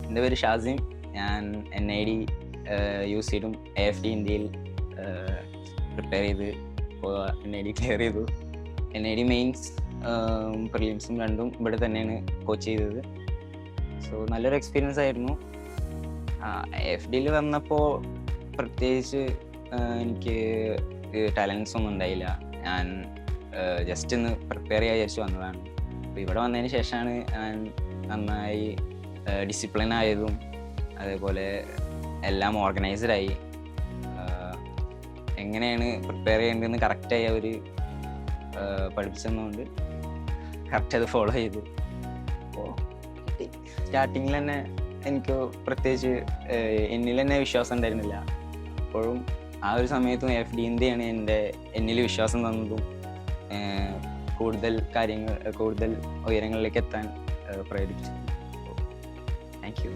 എൻ്റെ പേര് ഷാസിം. ഞാൻ NID യൂസ് ചെയ്തും AFD ഇന്ത്യയിൽ പ്രിപ്പയർ ചെയ്ത് NID ക്ലിയർ ചെയ്തു. NID മെയിൻസ് പ്രിലിംസും രണ്ടും ഇവിടെ തന്നെയാണ് കോച്ച് ചെയ്തത്. സോ നല്ലൊരു എക്സ്പീരിയൻസ് ആയിരുന്നു. AFDയിൽ വന്നപ്പോൾ പ്രത്യേകിച്ച് എനിക്ക് ടാലൻസ് ഒന്നും ഉണ്ടായില്ല. ഞാൻ ജസ്റ്റ് ഒന്ന് പ്രിപ്പയർ ചെയ്യാൻ വിചാരിച്ച് വന്നതാണ്. അപ്പോൾ ഇവിടെ വന്നതിന് ശേഷമാണ് ഞാൻ നന്നായി ഡിസിപ്ലിൻ ആയതും അതേപോലെ എല്ലാം ഓർഗനൈസ്ഡായി. എങ്ങനെയാണ് പ്രിപ്പയർ ചെയ്യേണ്ടതെന്ന് കറക്റ്റായി അവർ പഠിപ്പിച്ചെന്നുകൊണ്ട് കറക്റ്റ് അത് ഫോളോ ചെയ്തു. അപ്പോൾ സ്റ്റാർട്ടിങ്ങിൽ തന്നെ എനിക്ക് പ്രത്യേകിച്ച് എന്നിൽ തന്നെ വിശ്വാസം ഉണ്ടായിരുന്നില്ല. അപ്പോഴും ആ ഒരു സമയത്തും AFD ഇന്ത്യയാണ് എന്നിൽ വിശ്വാസം തന്നതും കൂടുതൽ ഉയരങ്ങളിലേക്ക് എത്താൻ പ്രേരിപ്പിച്ചത്. Thank you.